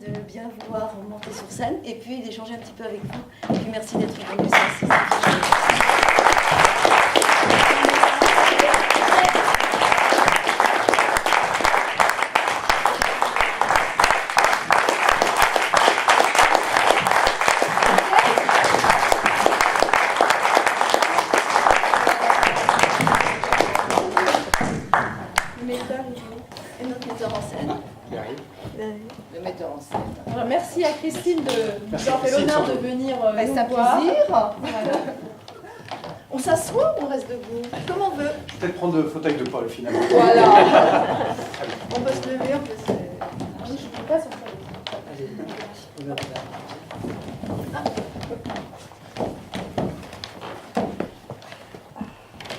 de bien vouloir monter sur scène et puis d'échanger un petit peu avec vous. Et puis merci d'être venus. Ça, le metteur en scène. Alors, merci à Christine de nous avoir fait l'honneur de venir nous C'est un voir. plaisir. Voilà. On s'assoit ou on reste debout? Comme on veut. Peut-être prendre le fauteuil de Paul finalement. Voilà. On peut se lever, on peut se... Je ne peux pas sortir.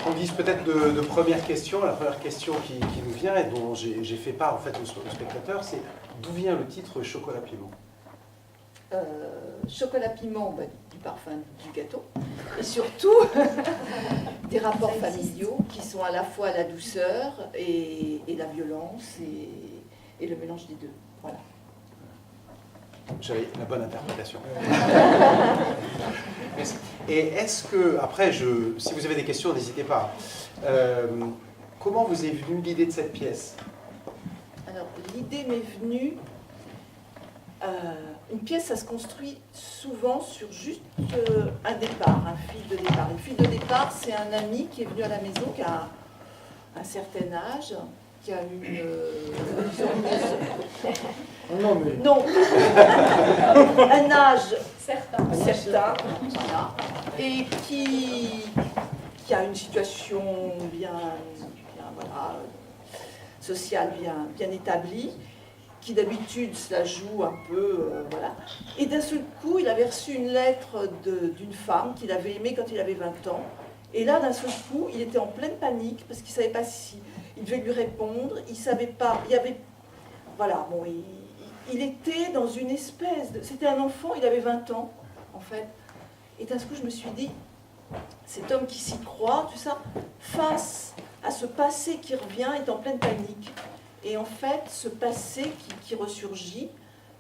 On dise peut-être de première question. La première question qui nous vient et dont j'ai fait part en fait aux spectateurs, c'est d'où vient le titre Chocolat Piment? Chocolat piment, du parfum du gâteau. Et surtout, des rapports familiaux qui sont à la fois la douceur et la violence et le mélange des deux. Voilà. J'avais la bonne interprétation. Merci. Et est-ce que, après, si vous avez des questions, n'hésitez pas. Comment vous est venue l'idée de cette pièce? Alors, l'idée m'est venue... une pièce, ça se construit souvent sur juste un départ, un fil de départ. Le fil de départ, c'est un ami qui est venu à la maison, qui a un certain âge, qui a non, un âge certain, voilà, et qui a une situation bien voilà, sociale bien établie, qui d'habitude se la joue un peu, voilà. Et d'un seul coup, il avait reçu une lettre d'une femme qu'il avait aimée quand il avait 20 ans. Et là, d'un seul coup, il était en pleine panique parce qu'il ne savait pas si il devait lui répondre. Il ne savait pas. Il y avait, voilà, bon, il était dans une espèce de... C'était un enfant, il avait 20 ans, en fait. Et d'un seul coup, je me suis dit, cet homme qui s'y croit, tout ça, face à ce passé qui revient, est en pleine panique. Et en fait, ce passé qui ressurgit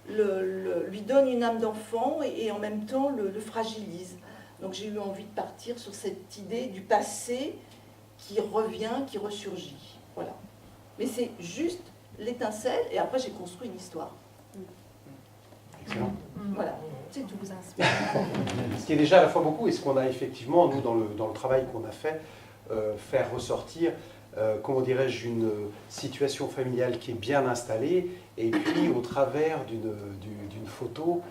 lui donne une âme d'enfant et en même temps le fragilise. Donc j'ai eu envie de partir sur cette idée du passé qui revient, qui ressurgit. Voilà. Mais c'est juste l'étincelle et après j'ai construit une histoire. Excellent. Voilà. C'est tout vous inspire. Ce qui est déjà à la fois beaucoup et ce qu'on a effectivement, nous, dans le travail qu'on a fait, faire ressortir, comment dirais-je, une situation familiale qui est bien installée, et puis au travers d'une photo,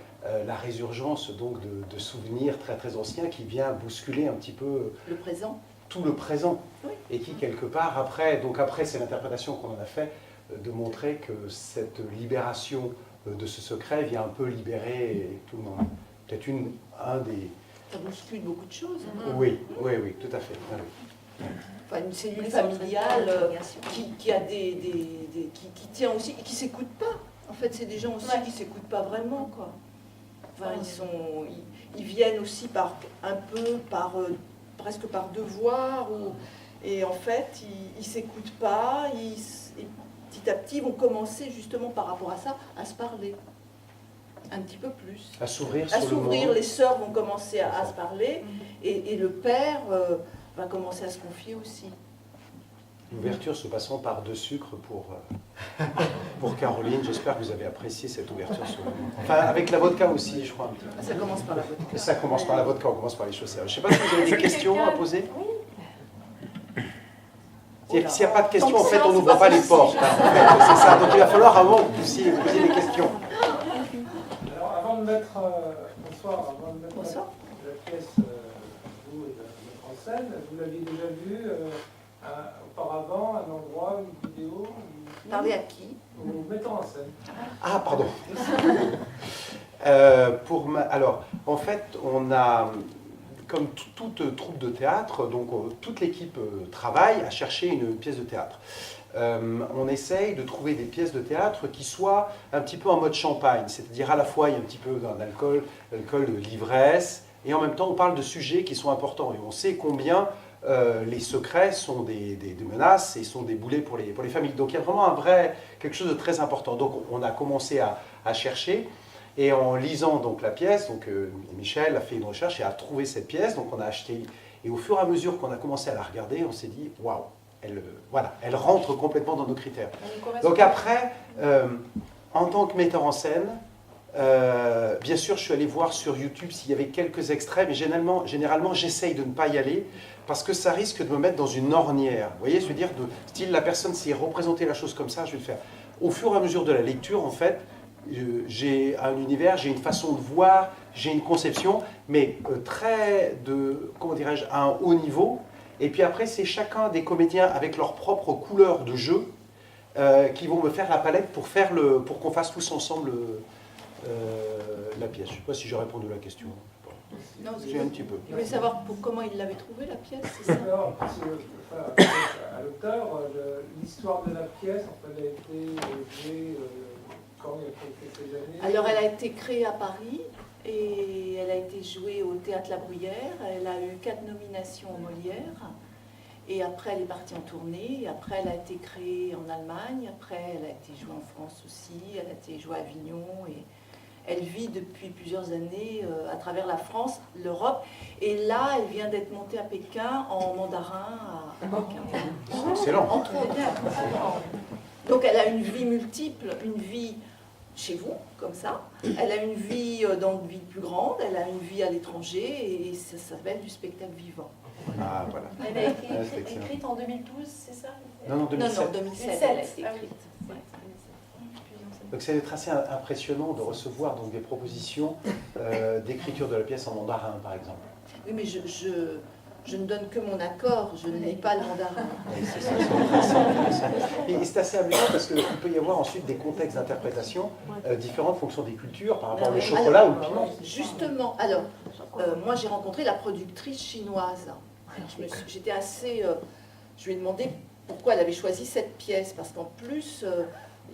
la résurgence donc de souvenirs très très anciens qui vient bousculer un petit peu Le présent. tout le présent, Oui. et qui quelque part après c'est l'interprétation qu'on en a fait, de montrer que cette libération de ce secret vient un peu libérer tout le monde. Peut-être un des... Ça bouscule beaucoup de choses. Oui, tout à fait. Ah, oui. Enfin, une cellule familiale qui a qui tient aussi et qui s'écoute pas. En fait, c'est des gens aussi qui s'écoutent pas vraiment, quoi. Enfin, ils viennent aussi presque par devoir et en fait, ils s'écoutent pas. Et petit à petit, ils vont commencer justement par rapport à ça à se parler un petit peu plus. À s'ouvrir À sur le s'ouvrir, monde. les sœurs vont commencer à se parler et le père va commencer à se confier aussi. L'ouverture se passant par deux sucres pour Caroline. J'espère que vous avez apprécié cette ouverture sur le monde. Enfin, avec la vodka aussi, je crois. Un petit peu. Ça commence par la vodka. Ça commence par la vodka, on commence par les choses sérieuses. Je ne sais pas si vous avez des questions à poser. S'il n'y a pas de questions, en fait, on n'ouvre pas les portes. Hein, en fait, c'est ça. Donc il va falloir avant que vous puissiez poser des questions. Alors, avant de mettre, bonsoir, avant de mettre Bonsoir. la pièce, vous et de mettre en scène, vous l'aviez déjà vu auparavant, un endroit, une vidéo, Parler à qui? ou mettant en scène. Ah, pardon. Alors, en fait, on a, comme toute troupe de théâtre, donc toute l'équipe travaille à chercher une pièce de théâtre. On essaye de trouver des pièces de théâtre qui soient un petit peu en mode champagne, c'est-à-dire à la fois il y a un petit peu d'alcool, de l'ivresse, et en même temps on parle de sujets qui sont importants, et on sait combien les secrets sont des menaces et sont des boulets pour les familles. Donc il y a vraiment quelque chose de très important. Donc on a commencé à à chercher. Et en lisant donc la pièce, donc, Michel a fait une recherche et a trouvé cette pièce, donc on a acheté. Et au fur et à mesure qu'on a commencé à la regarder, on s'est dit, waouh, voilà, elle rentre complètement dans nos critères. Donc après, en tant que metteur en scène, bien sûr, je suis allé voir sur YouTube s'il y avait quelques extraits, mais généralement j'essaye de ne pas y aller parce que ça risque de me mettre dans une ornière. Vous voyez, je veux dire, de style, la personne s'est représentée la chose comme ça, je vais le faire. Au fur et à mesure de la lecture, en fait, j'ai un univers, j'ai une façon de voir, j'ai une conception, mais comment dirais-je, à un haut niveau. Et puis après, c'est chacun des comédiens avec leur propre couleur de jeu qui vont me faire la palette pour qu'on fasse tous ensemble la pièce. Je ne sais pas si j'ai répondu à la question. Non, j'ai un petit peu. Je voulais savoir comment il l'avait trouvé, la pièce, c'est ça? Alors, parce que, à l'auteur, l'histoire de la pièce, elle a été jouée quand il y a quelques années. Alors, elle a été créée à Paris et elle a été jouée au Théâtre La Bruyère. Elle a eu 4 nominations au Molière. Et après, elle est partie en tournée. Et après, elle a été créée en Allemagne. Après, elle a été jouée en France aussi. Elle a été jouée à Avignon. Et elle vit depuis plusieurs années à travers la France, l'Europe. Et là, elle vient d'être montée à Pékin en mandarin à Pékin. Excellent. Entre autres. Donc, elle a une vie multiple, une vie chez vous, comme ça. Elle a une vie dans une ville plus grande, elle a une vie à l'étranger, et ça s'appelle du spectacle vivant. Ah, voilà. Elle a été écrite en 2012, c'est ça? Non, 2007. Non, 2007, elle a été écrite. Ouais. Donc ça va être assez impressionnant de recevoir donc, des propositions d'écriture de la pièce en mandarin, par exemple. Oui, mais je ne donne que mon accord, je ne lis pas le mandarin. Et c'est assez amusant parce qu'il peut y avoir ensuite des contextes d'interprétation différents en fonction des cultures, par rapport au chocolat ou le piment. Justement, alors, moi j'ai rencontré la productrice chinoise. J'étais assez... je lui ai demandé pourquoi elle avait choisi cette pièce, parce qu'en plus...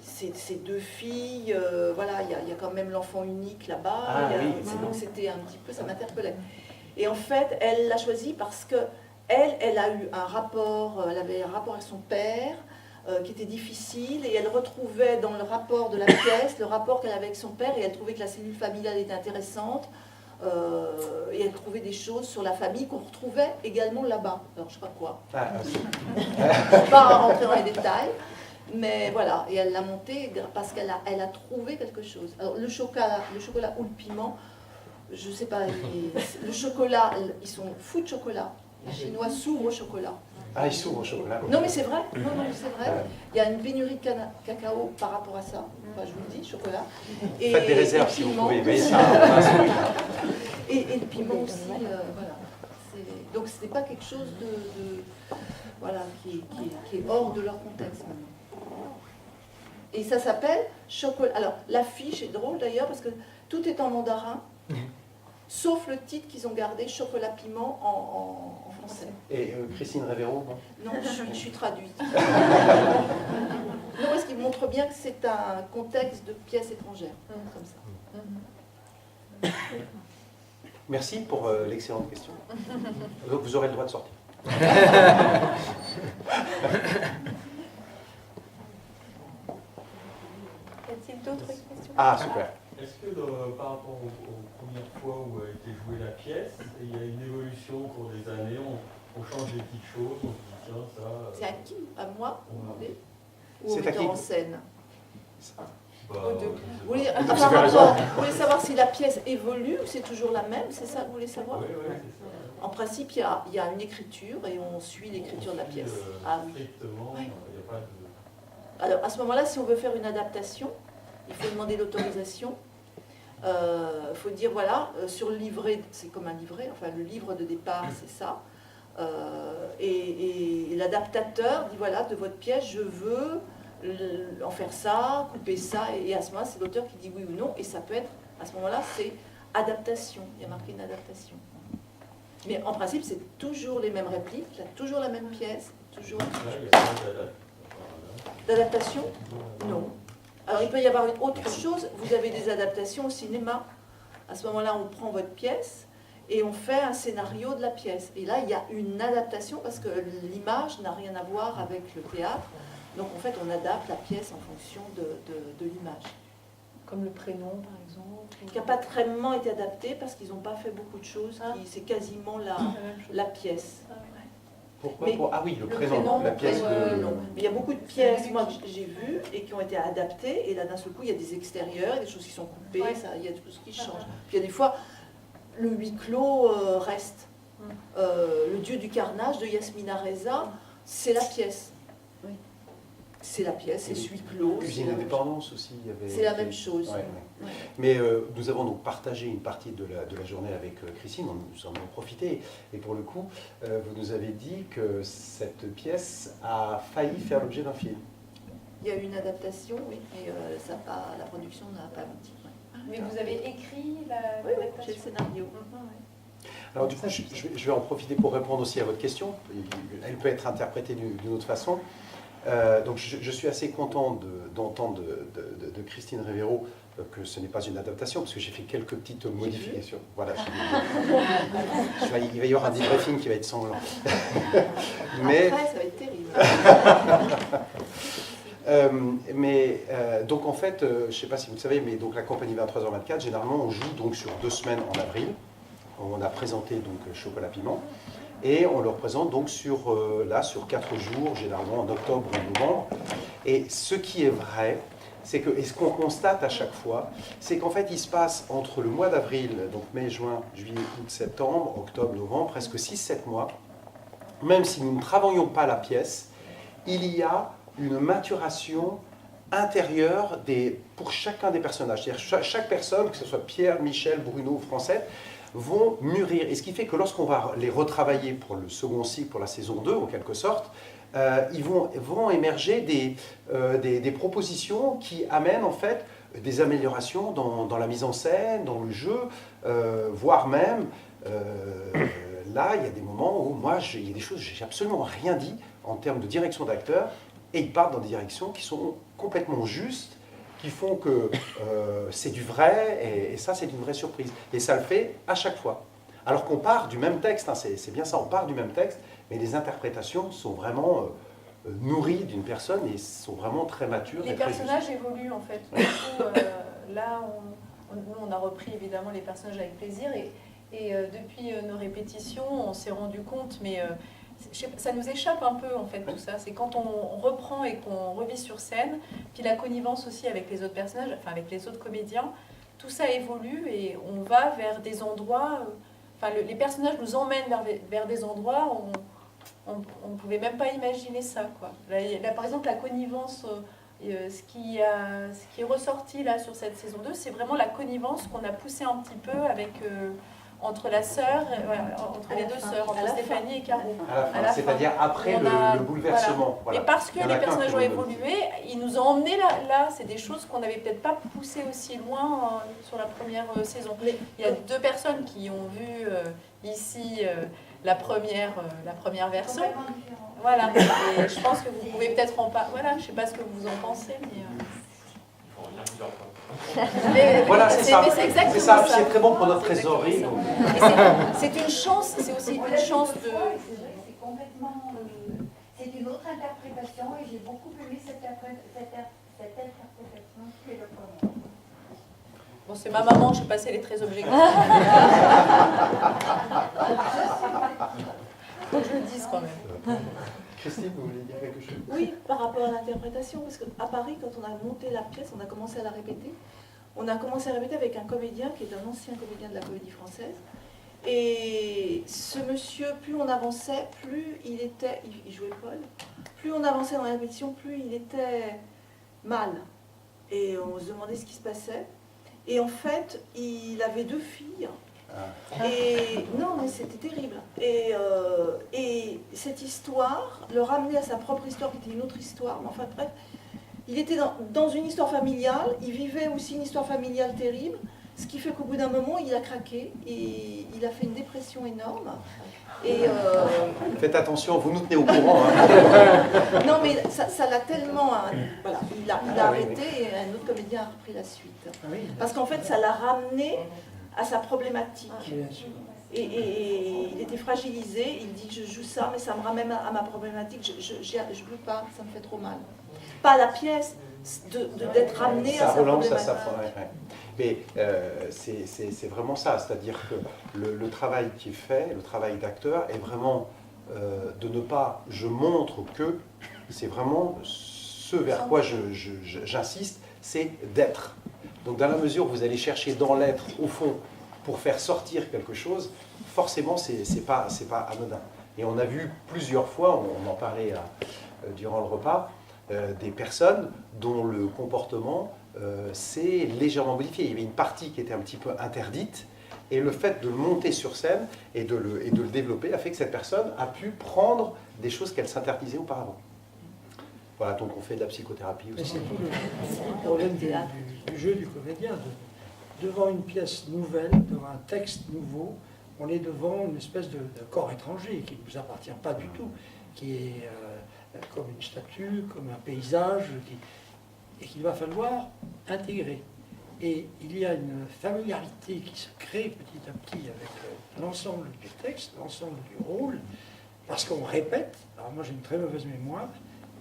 ces 2 filles, voilà, il y a quand même l'enfant unique là-bas, donc c'était un petit peu, ça m'interpellait. Et en fait, elle l'a choisi parce que elle a eu un rapport, elle avait un rapport avec son père qui était difficile, et elle retrouvait dans le rapport de la pièce le rapport qu'elle avait avec son père, et elle trouvait que la cellule familiale était intéressante, et elle trouvait des choses sur la famille qu'on retrouvait également là-bas. Alors je sais pas quoi. Pas rentrer dans les détails. Mais voilà, et elle l'a monté parce qu'elle a trouvé quelque chose. Alors le chocolat ou le piment, je ne sais pas, le chocolat, ils sont fous de chocolat. Les Chinois s'ouvrent au chocolat. Ah, ils s'ouvrent au chocolat. Non mais c'est vrai, c'est vrai. Il y a une pénurie de cacao par rapport à ça. Enfin, je vous le dis, chocolat. Et, faites des réserves si vous pouvez, mais ça... et le piment aussi, voilà. Donc ce n'est pas quelque chose voilà, qui est hors de leur contexte maintenant. Et ça s'appelle chocolat. Alors, l'affiche est drôle d'ailleurs parce que tout est en mandarin, sauf le titre qu'ils ont gardé, chocolat piment en français. Et Christine Révéro, non, je suis traduite. Non, parce qu'il montre bien que c'est un contexte de pièce étrangère, comme ça. Merci pour l'excellente question. Donc vous aurez le droit de sortir. Y a-t-il d'autres questions? Ah, super. Est-ce que par rapport aux premières fois où a été jouée la pièce, il y a une évolution au cours des années, on change des petites choses, on se dit tiens ça... C'est à qui? À moi? Ouais. Ou au metteur en scène? Bah, Vous voulez savoir si la pièce évolue ou c'est toujours la même? C'est ça que vous voulez savoir? Oui, c'est ça. En principe, il y a une écriture et on suit l'écriture de la pièce. Ah oui. Strictement, il n'y a pas de... Alors, à ce moment-là, si on veut faire une adaptation, il faut demander l'autorisation. Il faut dire, voilà, sur le livret, c'est comme un livret, enfin le livre de départ, c'est ça. Et l'adaptateur dit, voilà, de votre pièce, je veux en faire ça, couper ça. Et à ce moment-là, c'est l'auteur qui dit oui ou non. Et ça peut être, à ce moment-là, c'est adaptation. Il y a marqué une adaptation. Mais en principe, c'est toujours les mêmes répliques, toujours la même pièce, toujours... D'adaptation? Non. Alors il peut y avoir une autre chose, vous avez des adaptations au cinéma. À ce moment-là, on prend votre pièce et on fait un scénario de la pièce. Et là, il y a une adaptation parce que l'image n'a rien à voir avec le théâtre. Donc en fait, on adapte la pièce en fonction de l'image. Comme le prénom, par exemple. qui n'a pas vraiment été adapté parce qu'ils n'ont pas fait beaucoup de choses. C'est quasiment la pièce. Pourquoi Mais Ah oui, le prénom, prénom, la pièce de... Non. Mais il y a beaucoup de pièces, moi, que j'ai vues et qui ont été adaptées. Et là, d'un seul coup, il y a des extérieurs, il y a des choses qui sont coupées, Ouais. il y a des choses qui changent. Puis il y a des fois, le huis clos reste. Le dieu du carnage de Yasmina Reza, c'est la pièce. Oui. C'est la pièce, c'est ce huis clos. Cuisine Indépendance aussi. C'est la même chose. Ouais, ouais. Ouais. Mais nous avons donc partagé une partie de la journée avec Christine, nous en avons profité. Et pour le coup, vous nous avez dit que cette pièce a failli faire l'objet d'un film. Il y a eu une adaptation, oui, mais la production n'a pas abouti. Ouais. Mais vous avez écrit la Oui, oui, j'ai le scénario. Alors du coup, je vais en profiter pour répondre aussi à votre question. Elle peut être interprétée d'une autre façon. Donc je suis assez content d'entendre de Christine Rivero que ce n'est pas une adaptation, parce que j'ai fait quelques petites modifications. Voilà, il va y avoir un debriefing qui va être sanglant. Mais, Après, ça va être terrible. Donc en fait, je ne sais pas si vous le savez, mais donc la compagnie 23h24, généralement on joue donc sur 2 semaines en avril. On a présenté donc Chocolat Piment. Et on le représente donc sur 4 jours, généralement en octobre ou novembre. Et ce qui est vrai, c'est que, et ce qu'on constate à chaque fois, c'est qu'en fait, il se passe entre le mois d'avril, donc mai, juin, juillet, août, septembre, octobre, novembre, presque 6-7 mois, même si nous ne travaillons pas la pièce, il y a une maturation intérieure pour chacun des personnages. C'est-à-dire chaque personne, que ce soit Pierre, Michel, Bruno, Francette, vont mûrir. Et ce qui fait que lorsqu'on va les retravailler pour le second cycle, pour la saison 2 en quelque sorte, ils vont émerger des propositions qui amènent en fait des améliorations dans la mise en scène, dans le jeu, voire même, là il y a des moments où moi il y a des choses, j'ai absolument rien dit en termes de direction d'acteur, et ils partent dans des directions qui sont complètement justes, qui font que c'est du vrai, et ça c'est une vraie surprise. Et ça le fait à chaque fois. Alors qu'on part du même texte, hein, c'est bien ça, on part du même texte, mais les interprétations sont vraiment nourries d'une personne et sont vraiment très matures. Les et très personnages justes. évoluent en fait. Du coup, là, on a repris évidemment les personnages avec plaisir et depuis nos répétitions, on s'est rendu compte, mais ça nous échappe un peu en fait tout ça. C'est quand on reprend et qu'on revit sur scène, puis la connivence aussi avec les autres personnages, enfin avec les autres comédiens, tout ça évolue et on va vers des endroits. Enfin, les personnages nous emmènent vers des endroits où on ne pouvait même pas imaginer ça, quoi. Là, par exemple, la connivence, ce qui est ressorti là sur cette saison 2, c'est vraiment la connivence qu'on a poussée un petit peu avec, entre la sœur, entre les deux sœurs, entre Stéphanie et Caro. À la fin, c'est-à-dire après le bouleversement. Voilà. Et parce que les personnages ont évolué, ils nous ont emmenés là. C'est des choses qu'on n'avait peut-être pas poussées aussi loin sur la première saison. Il y a 2 personnes qui ont vu ici la première version. Voilà. Et je pense que vous pouvez peut-être en parler. Voilà, je ne sais pas ce que vous en pensez, mais. Voilà, c'est ça. C'est exactement c'est ça. ça. C'est très bon pour notre trésorerie. donc. C'est une chance, c'est aussi une chance de. C'est complètement. C'est une autre interprétation et j'ai beaucoup aimé cette interprétation qui est le premier. Bon, c'est ma maman, je sais pas si elle est très objective. Faut que je le dise quand même. Christine, vous voulez dire quelque chose? Oui, par rapport à l'interprétation, parce qu'à Paris, quand on a monté la pièce, on a commencé à la répéter. On a commencé à répéter avec un comédien qui est un ancien comédien de la Comédie Française. Et ce monsieur, plus on avançait, plus il jouait Paul, plus on avançait dans la répétition, plus il était mal. Et on se demandait ce qui se passait. Et en fait, il avait 2 filles. Et non, mais c'était terrible. Et cette histoire le ramenait à sa propre histoire, qui était une autre histoire. Mais enfin, bref, il était dans une histoire familiale. Il vivait aussi une histoire familiale terrible. Ce qui fait qu'au bout d'un moment, il a craqué. Et il a fait une dépression énorme. Et Faites attention, vous nous tenez au courant. Hein. non, mais ça l'a tellement. Voilà, il a arrêté et un autre comédien a repris la suite. Parce qu'en fait, ça l'a ramené à sa problématique. Et il était fragilisé, il dit je joue ça, mais ça me ramène à ma problématique, je ne peux pas, ça me fait trop mal. Pas la pièce, d'être amené à ça sa relance à problématique. sa ouais. Mais c'est vraiment ça, c'est-à-dire que le travail qui est fait, le travail d'acteur est vraiment de ne pas « je montre que », c'est vraiment ce vers quoi j'insiste, c'est d'être. Donc dans la mesure où vous allez chercher dans l'être, au fond, pour faire sortir quelque chose, forcément c'est pas anodin. Et on a vu plusieurs fois, on en parlait durant le repas, des personnes dont le comportement s'est légèrement modifié. Il y avait une partie qui était un petit peu interdite, et le fait de le monter sur scène et de le développer a fait que cette personne a pu prendre des choses qu'elle s'interdisait auparavant. Voilà, donc on fait de la psychothérapie Mais aussi. c'est tout le problème du jeu du comédien. Devant une pièce nouvelle, devant un texte nouveau, on est devant une espèce de corps étranger qui ne nous appartient pas du tout, qui est comme une statue, comme un paysage, et qu'il va falloir intégrer. Et il y a une familiarité qui se crée petit à petit avec l'ensemble du texte, l'ensemble du rôle, parce qu'on répète. Alors moi j'ai une très mauvaise mémoire,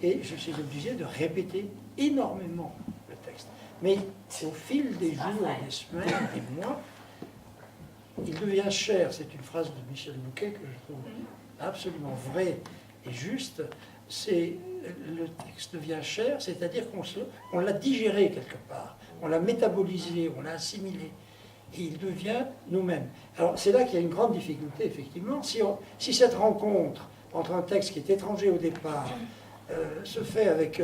et je suis obligé de répéter énormément le texte. Mais au fil des jours, des semaines, des mois, il devient cher. C'est une phrase de Michel Bouquet que je trouve absolument vraie et juste. C'est le texte devient cher, c'est-à-dire qu'on l'a digéré quelque part, on l'a métabolisé, on l'a assimilé, et il devient nous-mêmes. Alors c'est là qu'il y a une grande difficulté, effectivement. Si cette rencontre entre un texte qui est étranger au départ se fait avec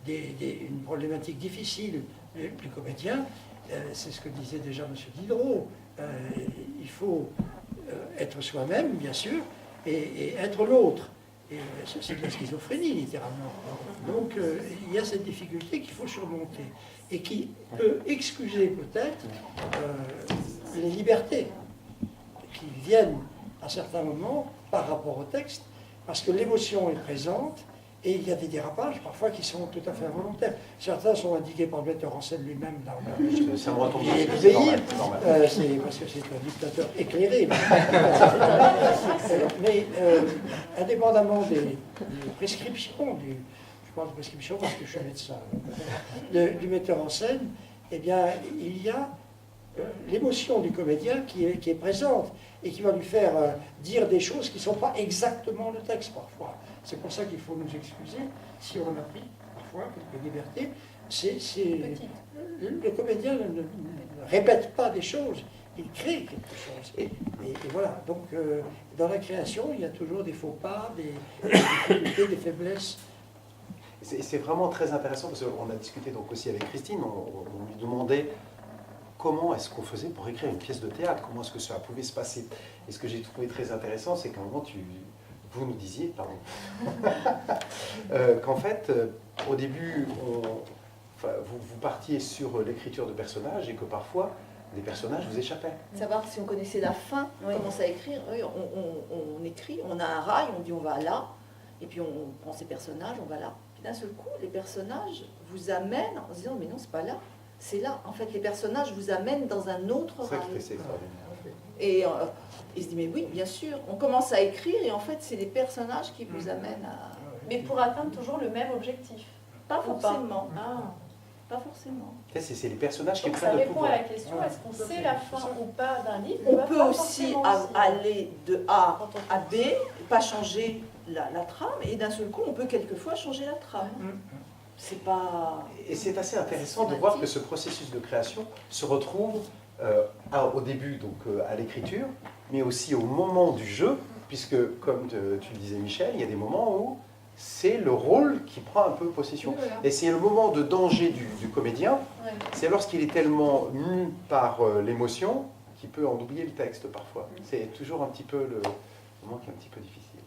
une problématique difficile du comédien, c'est ce que disait déjà M. Diderot, il faut être soi-même, bien sûr, et être l'autre. Et c'est de la schizophrénie, littéralement. Donc, il y a cette difficulté qu'il faut surmonter et qui peut excuser peut-être les libertés qui viennent à certains moments par rapport au texte, parce que l'émotion est présente et il y a des dérapages parfois qui sont tout à fait involontaires. Certains sont indiqués par le metteur en scène lui-même. Ça me retombe Et dessus, c'est normal. c'est parce que c'est un dictateur éclairé. Mais indépendamment des prescriptions, je parle de prescription parce que je suis médecin, du metteur en scène, eh bien, il y a l'émotion du comédien qui est présente et qui va lui faire dire des choses qui ne sont pas exactement le texte parfois. C'est pour ça qu'il faut nous excuser si on a pris parfois quelques libertés. Le comédien ne répète pas des choses, il crée quelque chose. Et voilà, donc dans la création, il y a toujours des faux pas, des difficultés, des faiblesses. C'est vraiment très intéressant parce qu'on a discuté donc aussi avec Christine, on lui demandait comment est-ce qu'on faisait pour écrire une pièce de théâtre, comment est-ce que ça pouvait se passer. Et ce que j'ai trouvé très intéressant, c'est qu'à un moment, vous nous disiez, pardon, qu'en fait, au début, vous partiez sur l'écriture de personnages et que parfois, des personnages vous échappaient. Savoir si on connaissait la fin, on commence à écrire, oui, on écrit, on a un rail, on dit on va là, et puis on prend ces personnages, on va là. Puis d'un seul coup, les personnages vous amènent en se disant mais non, c'est pas là, c'est là. En fait, les personnages vous amènent dans un autre rail. C'est extraordinaire. Et il se dit mais oui, bien sûr, on commence à écrire et en fait, c'est les personnages qui vous amènent à... Mais pour atteindre toujours le même objectif. Pas forcément. Ah. Pas forcément. C'est les personnages qui Donc ça prennent le répond pouvoir. à la question, est-ce qu'on sait la fin ou pas d'un livre? On Pas peut aussi forcément aller de A à B, pas changer la trame, et d'un seul coup, on peut quelquefois changer la trame. C'est pas... Et c'est assez intéressant de voir que ce processus de création se retrouve au début, donc à l'écriture, mais aussi au moment du jeu, puisque, comme tu le disais Michel, il y a des moments où c'est le rôle qui prend un peu possession. Oui, voilà. Et c'est le moment de danger du comédien, Ouais. c'est lorsqu'il est tellement mu par l'émotion qu'il peut en oublier le texte parfois. C'est toujours un petit peu le moment qui est un petit peu difficile.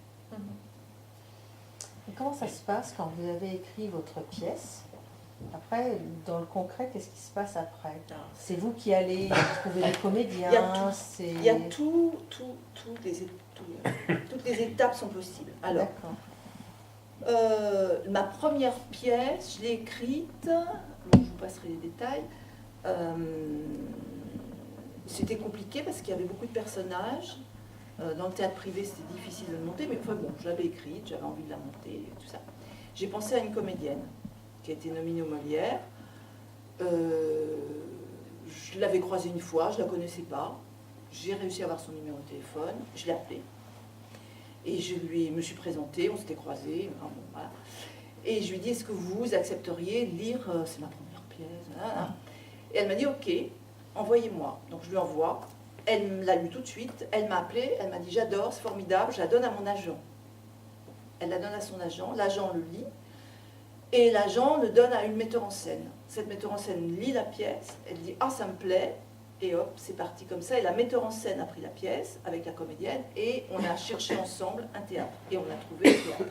Et comment ça se passe quand vous avez écrit votre pièce? Après, dans le concret, qu'est-ce qui se passe après? C'est vous qui allez trouver les comédiens? Il y a toutes les étapes sont possibles. Alors, ma première pièce, je l'ai écrite, je vous passerai les détails, c'était compliqué parce qu'il y avait beaucoup de personnages. Dans le théâtre privé, c'était difficile de le monter, mais enfin bon, je l'avais écrite, j'avais envie de la monter, et tout ça. J'ai pensé à une comédienne qui a été nominé aux Molières. Je l'avais croisée une fois, je ne la connaissais pas. J'ai réussi à avoir son numéro de téléphone, je l'ai appelé. Et je me suis présentée, on s'était croisés. Bon, voilà. Et je lui ai dit, est-ce que vous accepteriez de lire, c'est ma première pièce. Et elle m'a dit, ok, envoyez-moi. Donc je lui envoie. Elle l'a lu tout de suite. Elle m'a appelé, elle m'a dit, j'adore, c'est formidable, je la donne à mon agent. Elle la donne à son agent, l'agent le lit. Et l'agent le donne à une metteur en scène. Cette metteur en scène lit la pièce, elle dit « Ah, ça me plaît !» Et hop, c'est parti comme ça. Et la metteur en scène a pris la pièce avec la comédienne et on a cherché ensemble un théâtre. Et on a trouvé le théâtre.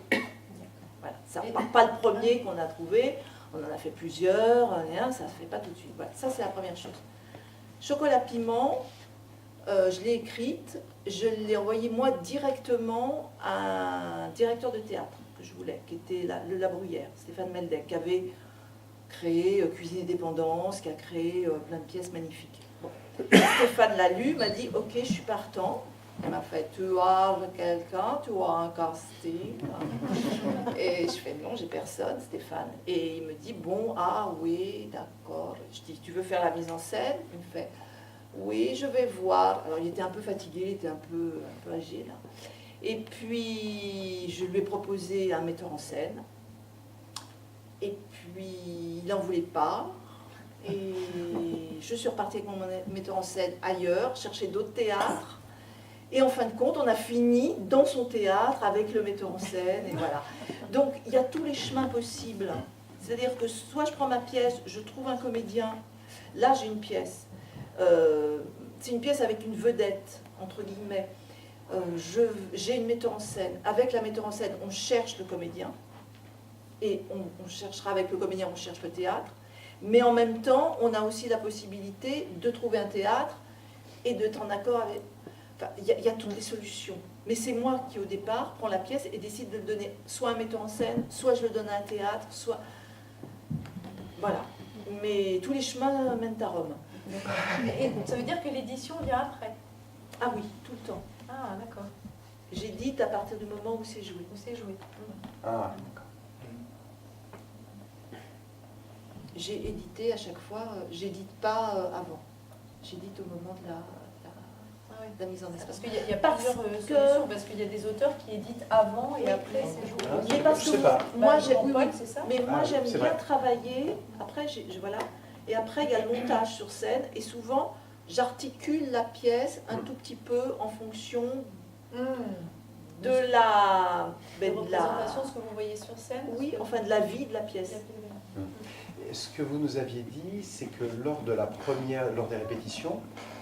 Voilà. Ça n'est pas le premier qu'on a trouvé, on en a fait plusieurs, ça ne se fait pas tout de suite. Voilà. Ça, c'est la première chose. Chocolat Piment, je l'ai écrite, je l'ai envoyée moi directement à un directeur de théâtre que je voulais, qui était le La Bruyère, Stéphane Meldec, qui avait créé Cuisine et Dépendance, qui a créé plein de pièces magnifiques. Bon. Stéphane l'a lu, m'a dit « Ok, je suis partant ». Il m'a fait « Tu as quelqu'un, tu as un casting ?» Et je fais « Non, j'ai personne, Stéphane ». Et il me dit « Bon, ah oui, d'accord ». Je dis « Tu veux faire la mise en scène ?» Il me fait « Oui, je vais voir ». Alors il était un peu fatigué, il était un peu âgé là. Et puis je lui ai proposé un metteur en scène. Et puis il n'en voulait pas. Et je suis repartie avec mon metteur en scène ailleurs, chercher d'autres théâtres. Et en fin de compte, on a fini dans son théâtre avec le metteur en scène. Et voilà. Donc il y a tous les chemins possibles. C'est-à-dire que soit je prends ma pièce, je trouve un comédien. Là, j'ai une pièce. C'est une pièce avec une vedette, entre guillemets. J'ai une metteur en scène. Avec la metteur en scène, on cherche le comédien. Et on cherchera avec le comédien, on cherche le théâtre. Mais en même temps, on a aussi la possibilité de trouver un théâtre et d'être en accord avec... Enfin, il y a toutes les solutions. Mais c'est moi qui, au départ, prends la pièce et décide de le donner soit à un metteur en scène, soit je le donne à un théâtre, soit... Voilà. Mais tous les chemins mènent à Rome. Et ça veut dire que l'édition vient après? Ah oui, tout le temps. Ah, d'accord. J'édite à partir du moment où c'est joué. Où c'est joué. Ah, d'accord. J'ai édité à chaque fois, j'édite pas avant. J'édite au moment de la mise en espace. Parce qu'il y a plusieurs solutions, parce qu'il y a des auteurs qui éditent avant et après c'est joué. Mais parce que moi, c'est ça. mais moi j'aime bien travailler, après, voilà. Et après il y a le montage sur scène, et souvent j'articule la pièce un tout petit peu en fonction de la représentation, ce que vous voyez sur scène. Oui, enfin de la vie de la pièce. Ce que vous nous aviez dit, c'est que lors des répétitions,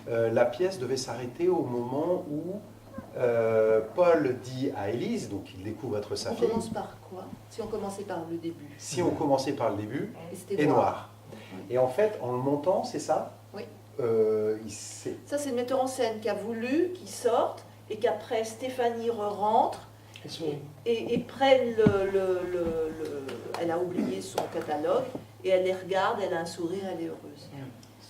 la pièce devait s'arrêter au moment où Paul dit à Élise, donc il découvre être sa fille. On commence par quoi? Si on commençait par le début. Si on commençait par le début, et noir. Et en fait, en le montant, c'est ça? Oui. Ça, c'est le metteur en scène qui a voulu qu'il sorte et qu'après Stéphanie rentre et prenne elle a oublié son catalogue et elle les regarde, elle a un sourire, elle est heureuse.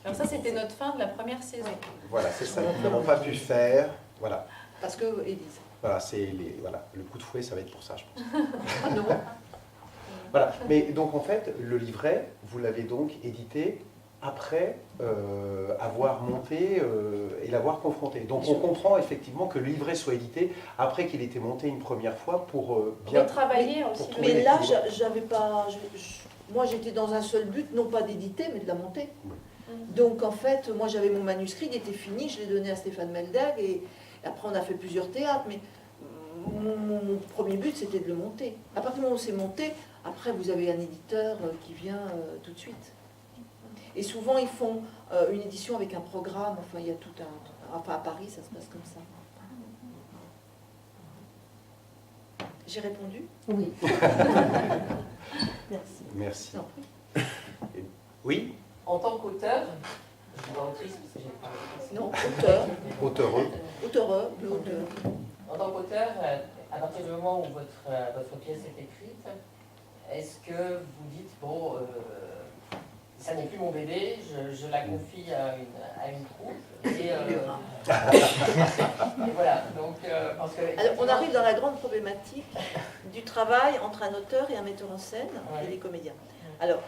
Alors ça, c'était notre fin de la première saison. Voilà, c'est ça. Nous n'avons pas pu faire. Voilà. Parce que Élise. Voilà, le coup de fouet, ça va être pour ça, je pense. Ah non. Voilà. Mais donc en fait, le livret, vous l'avez donc édité après avoir monté et l'avoir confronté. Donc on comprend effectivement que le livret soit édité après qu'il ait été monté une première fois pour bien travailler aussi. Mais là, j'avais pas. Moi, j'étais dans un seul but, non pas d'éditer, mais de la monter. Donc en fait, moi j'avais mon manuscrit, il était fini, je l'ai donné à Stéphane Meldeg et après on a fait plusieurs théâtres, mais mon premier but c'était de le monter. À partir du moment où c'est monté, après vous avez un éditeur qui vient tout de suite. Et souvent ils font une édition avec un programme, enfin il y a tout un... Enfin à Paris ça se passe comme ça. J'ai répondu? Oui. Merci. Merci. Oui? En tant qu'auteur, je suis autrice parce que j'ai parlé de ça. Non, auteur. Auteureux. Auteureux, le auteur. En tant qu'auteur, à partir du moment où votre pièce est écrite, est-ce que vous dites, bon, ça n'est plus mon bébé, je la confie à une troupe et voilà, donc parce que... Alors, on arrive dans la grande problématique du travail entre un auteur et un metteur en scène et les comédiens. Alors,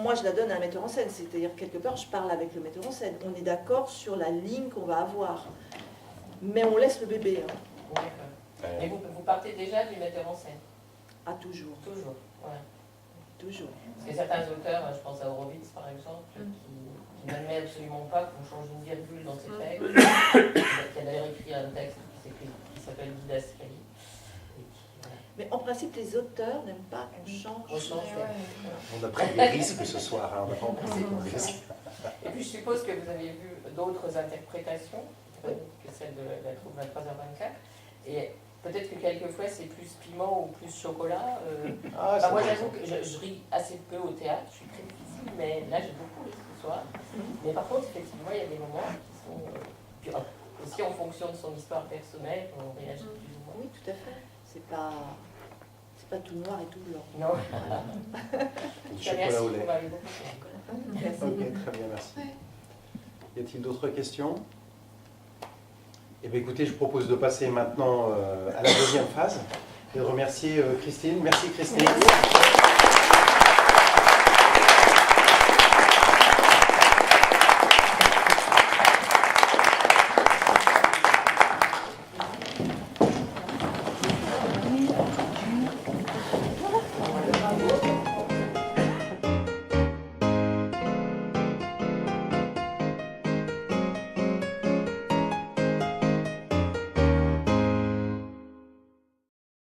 moi, je la donne à un metteur en scène, c'est-à-dire quelque part, je parle avec le metteur en scène. On est d'accord sur la ligne qu'on va avoir, mais on laisse le bébé. Hein. D'accord. Mais vous partez déjà du metteur en scène? Ah, toujours. Toujours, ouais. Toujours. Parce que certains auteurs, je pense à Horowitz par exemple, qui n'admet absolument pas qu'on change une virgule dans ses textes, qui a d'ailleurs écrit un texte qui s'appelle Didascalie. Mais en principe, les auteurs n'aiment pas qu'on change. On a pris des risques ce soir, hein, on n'a pas pris des risques. Et puis je suppose que vous avez vu d'autres interprétations que celle de la troupe 23h24. Et peut-être que quelquefois c'est plus piment ou plus chocolat. Moi j'avoue que je ris assez peu au théâtre, je suis très difficile, mais là j'ai beaucoup ri ce soir. Mais par contre, effectivement, il y a des moments qui sont... aussi en fonction de son histoire personnelle, on réagit plus ou moins. Oui, tout à fait. C'est pas tout noir et tout blanc. Non. Du chocolat au lait. Merci. Ok, très bien, merci. Y a-t-il d'autres questions? Eh bien, écoutez, je propose de passer maintenant à la deuxième phase et de remercier Christine. Merci Christine.